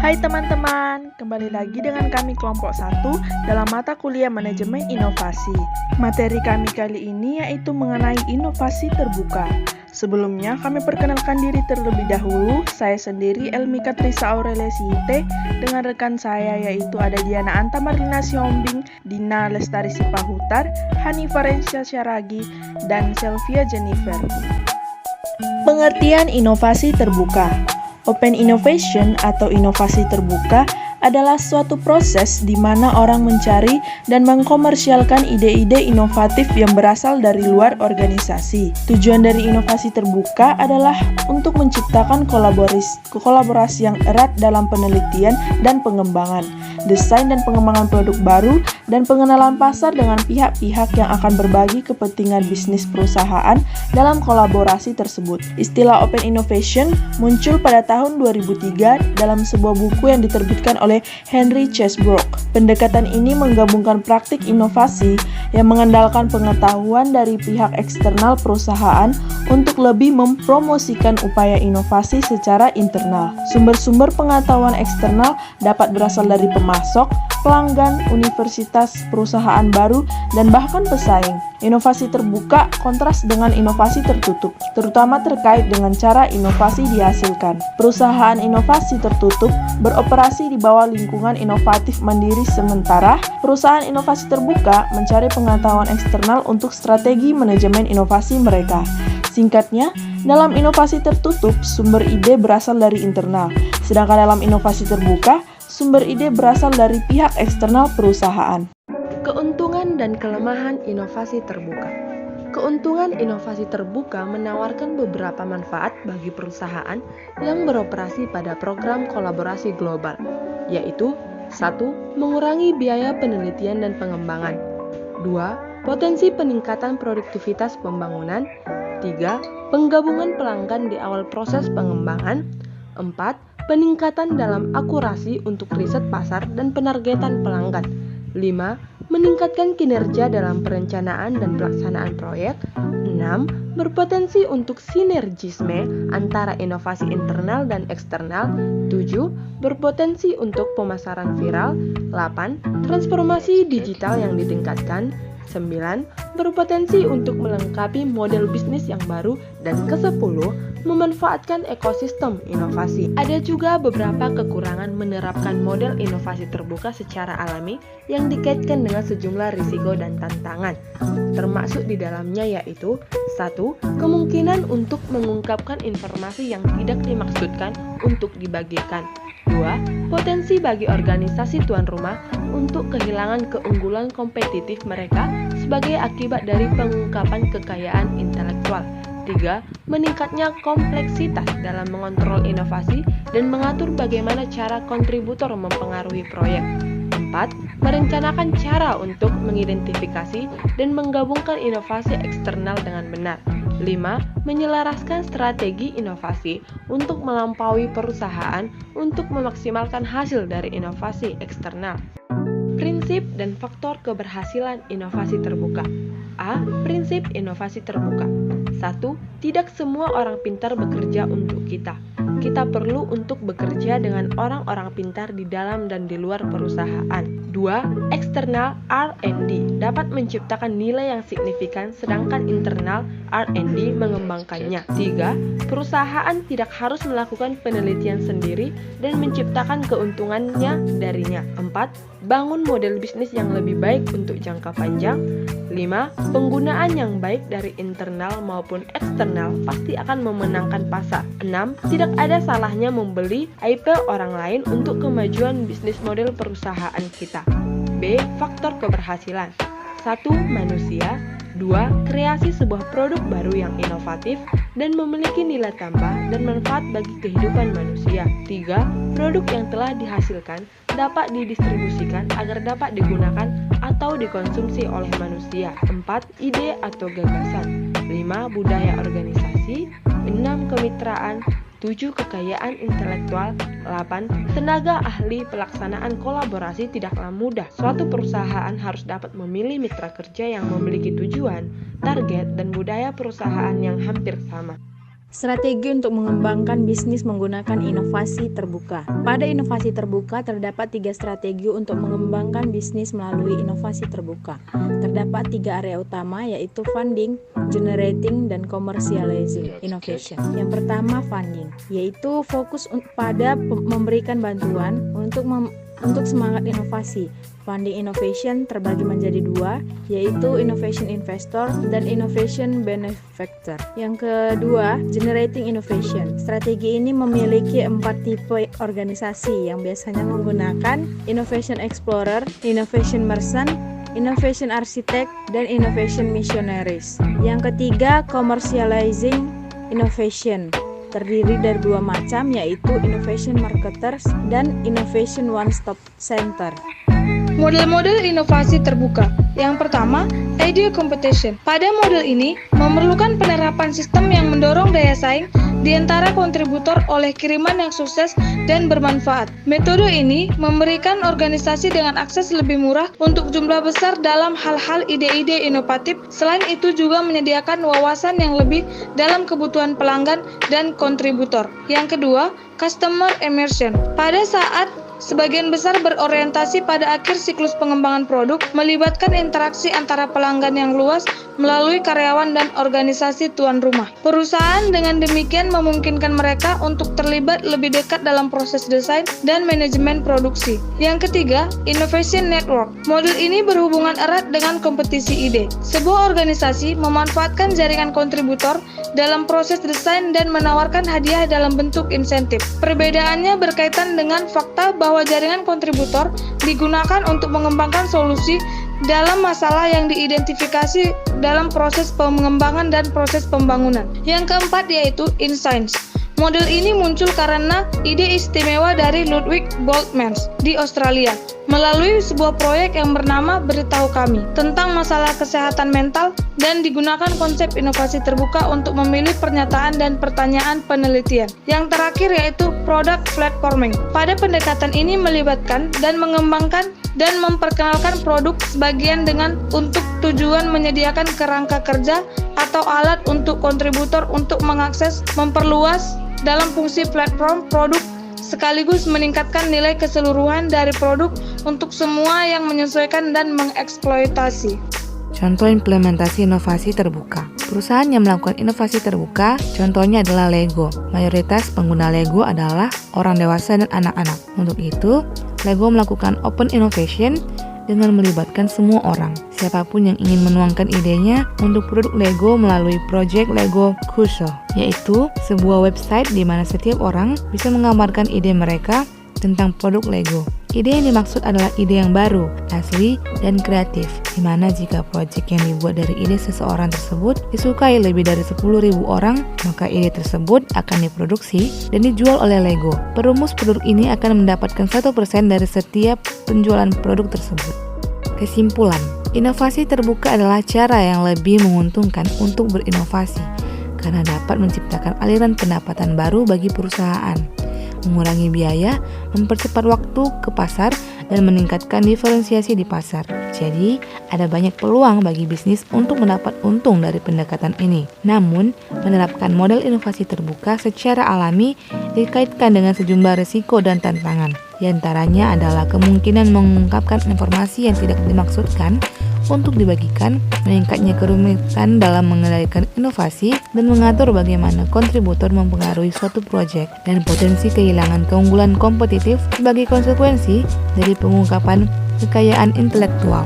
Hai teman-teman, kembali lagi dengan kami kelompok 1 dalam mata kuliah Manajemen Inovasi. Materi kami kali ini yaitu mengenai inovasi terbuka. Sebelumnya, kami perkenalkan diri terlebih dahulu. Saya sendiri Elmika Trisa Aurelia Sihite dengan rekan saya yaitu ada Diana Anta Marlina Siombing, Dina Lestari Sipahutar, Hanifah Rensya Syaragi, dan Selvia Jennifer. Pengertian inovasi terbuka. Open innovation atau inovasi terbuka adalah suatu proses di mana orang mencari dan mengkomersialkan ide-ide inovatif yang berasal dari luar organisasi. Tujuan dari inovasi terbuka adalah untuk menciptakan kolaborasi yang erat dalam penelitian dan pengembangan, desain dan pengembangan produk baru, dan pengenalan pasar dengan pihak-pihak yang akan berbagi kepentingan bisnis perusahaan dalam kolaborasi tersebut. Istilah Open Innovation muncul pada tahun 2003 dalam sebuah buku yang diterbitkan oleh Henry Chesbrough. Pendekatan ini menggabungkan praktik inovasi yang mengandalkan pengetahuan dari pihak eksternal perusahaan untuk lebih mempromosikan upaya inovasi secara internal. Sumber-sumber pengetahuan eksternal dapat berasal dari pemasok, pelanggan, universitas, perusahaan baru, dan bahkan pesaing. Inovasi terbuka kontras dengan inovasi tertutup, terutama terkait dengan cara inovasi dihasilkan. Perusahaan inovasi tertutup beroperasi di bawah lingkungan inovatif mandiri, sementara perusahaan inovasi terbuka mencari pengetahuan eksternal untuk strategi manajemen inovasi mereka. Singkatnya, dalam inovasi tertutup, sumber ide berasal dari internal, sedangkan dalam inovasi terbuka, sumber ide berasal dari pihak eksternal perusahaan. Keuntungan dan kelemahan inovasi terbuka. Keuntungan inovasi terbuka menawarkan beberapa manfaat bagi perusahaan yang beroperasi pada program kolaborasi global, yaitu 1. Mengurangi biaya penelitian dan pengembangan. 2. Potensi peningkatan produktivitas pembangunan. 3. Penggabungan pelanggan di awal proses pengembangan. 4. Peningkatan dalam akurasi untuk riset pasar dan penargetan pelanggan. 5. Meningkatkan kinerja dalam perencanaan dan pelaksanaan proyek. 6. Berpotensi untuk sinergisme antara inovasi internal dan eksternal. 7. Berpotensi untuk pemasaran viral. 8. Transformasi digital yang ditingkatkan. 9. Berpotensi untuk melengkapi model bisnis yang baru. Dan ke-10. Memanfaatkan ekosistem inovasi. Ada juga beberapa kekurangan menerapkan model inovasi terbuka secara alami yang dikaitkan dengan sejumlah risiko dan tantangan. Termasuk di dalamnya yaitu 1. Kemungkinan untuk mengungkapkan informasi yang tidak dimaksudkan untuk dibagikan. 2. Potensi bagi organisasi tuan rumah untuk kehilangan keunggulan kompetitif mereka sebagai akibat dari pengungkapan kekayaan intelektual. 3. Meningkatnya kompleksitas dalam mengontrol inovasi dan mengatur bagaimana cara kontributor mempengaruhi proyek. 4. Merencanakan cara untuk mengidentifikasi dan menggabungkan inovasi eksternal dengan benar. 5. Menyelaraskan strategi inovasi untuk melampaui perusahaan untuk memaksimalkan hasil dari inovasi eksternal. Prinsip dan faktor keberhasilan inovasi terbuka. A. Prinsip inovasi terbuka. 1. Tidak semua orang pintar bekerja untuk kita. Kita perlu untuk bekerja dengan orang-orang pintar di dalam dan di luar perusahaan. 2. Eksternal R&D dapat menciptakan nilai yang signifikan sedangkan internal R&D mengembangkannya. 3. Perusahaan tidak harus melakukan penelitian sendiri dan menciptakan keuntungannya darinya. 4. Bangun model bisnis yang lebih baik untuk jangka panjang. 5. Penggunaan yang baik dari internal maupun eksternal pasti akan memenangkan pasar. 6. Tidak ada salahnya membeli IP orang lain untuk kemajuan bisnis model perusahaan kita. B. Faktor keberhasilan. 1. Manusia. 2. Kreasi sebuah produk baru yang inovatif dan memiliki nilai tambah dan manfaat bagi kehidupan manusia. 3. Produk yang telah dihasilkan dapat didistribusikan agar dapat digunakan atau dikonsumsi oleh manusia. 4. Ide atau gagasan. 5. Budaya organisasi. 6. Kemitraan. 7. Kekayaan intelektual. 8. Tenaga ahli. Pelaksanaan kolaborasi tidaklah mudah. Suatu perusahaan harus dapat memilih mitra kerja yang memiliki tujuan, target, dan budaya perusahaan yang hampir sama. Strategi untuk mengembangkan bisnis menggunakan inovasi terbuka. Pada inovasi terbuka terdapat 3 strategi untuk mengembangkan bisnis melalui inovasi terbuka. Terdapat 3 area utama yaitu funding, generating, dan commercializing innovation. Yang pertama funding, yaitu fokus pada memberikan bantuan untuk semangat inovasi. Funding innovation terbagi menjadi 2, yaitu innovation investor dan innovation benefactor. Yang kedua, generating innovation. Strategi ini memiliki 4 tipe organisasi yang biasanya menggunakan innovation explorer, innovation merchant, innovation architect, dan innovation missionaries. Yang ketiga, commercializing innovation. Terdiri dari 2 macam, yaitu innovation marketers dan innovation one-stop center. Model-model inovasi terbuka. Yang pertama, idea competition. Pada model ini, memerlukan penerapan sistem yang mendorong daya saing di antara kontributor oleh kiriman yang sukses dan bermanfaat. Metode ini memberikan organisasi dengan akses lebih murah untuk jumlah besar dalam hal-hal ide-ide inovatif. Selain itu juga menyediakan wawasan yang lebih dalam kebutuhan pelanggan dan kontributor. Yang kedua, customer immersion. Pada saat sebagian besar berorientasi pada akhir siklus pengembangan produk, melibatkan interaksi antara pelanggan yang luas melalui karyawan dan organisasi tuan rumah. Perusahaan dengan demikian memungkinkan mereka untuk terlibat lebih dekat dalam proses desain dan manajemen produksi. Yang ketiga, innovation network. Model ini berhubungan erat dengan kompetisi ide. Sebuah organisasi memanfaatkan jaringan kontributor dalam proses desain dan menawarkan hadiah dalam bentuk insentif. Perbedaannya berkaitan dengan fakta bahwa jaringan kontributor digunakan untuk mengembangkan solusi dalam masalah yang diidentifikasi dalam proses pengembangan dan proses pembangunan. Yang keempat yaitu insights. Model ini muncul karena ide istimewa dari Ludwig Boltzmann di Australia melalui sebuah proyek yang bernama Beritahu Kami tentang masalah kesehatan mental, dan digunakan konsep inovasi terbuka untuk memilih pernyataan dan pertanyaan penelitian. Yang terakhir yaitu product platforming. Pada pendekatan ini melibatkan dan mengembangkan dan memperkenalkan produk sebagian dengan untuk tujuan menyediakan kerangka kerja atau alat untuk kontributor untuk mengakses, memperluas dalam fungsi platform produk sekaligus meningkatkan nilai keseluruhan dari produk untuk semua yang menyesuaikan dan mengeksploitasi. Contoh implementasi inovasi terbuka. Perusahaan yang melakukan inovasi terbuka, contohnya adalah Lego. Mayoritas pengguna Lego adalah orang dewasa dan anak-anak. Untuk itu, Lego melakukan open innovation dengan melibatkan semua orang. Siapapun yang ingin menuangkan idenya untuk produk Lego melalui Project Lego Cursor, yaitu sebuah website di mana setiap orang bisa menggambarkan ide mereka tentang produk Lego. Ide yang dimaksud adalah ide yang baru, asli, dan kreatif, di mana jika proyek yang dibuat dari ide seseorang tersebut disukai lebih dari 10.000 orang, maka ide tersebut akan diproduksi dan dijual oleh Lego. Perumus produk ini akan mendapatkan 1% dari setiap penjualan produk tersebut. Kesimpulan, inovasi terbuka adalah cara yang lebih menguntungkan untuk berinovasi, karena dapat menciptakan aliran pendapatan baru bagi perusahaan, mengurangi biaya, mempercepat waktu ke pasar, dan meningkatkan diferensiasi di pasar. Jadi, ada banyak peluang bagi bisnis untuk mendapat untung dari pendekatan ini. Namun, menerapkan model inovasi terbuka secara alami dikaitkan dengan sejumlah risiko dan tantangan. Di antaranya adalah kemungkinan mengungkapkan informasi yang tidak dimaksudkan untuk dibagikan, meningkatnya kerumitan dalam mengendalikan inovasi, dan mengatur bagaimana kontributor mempengaruhi suatu proyek, dan potensi kehilangan keunggulan kompetitif sebagai konsekuensi dari pengungkapan kekayaan intelektual.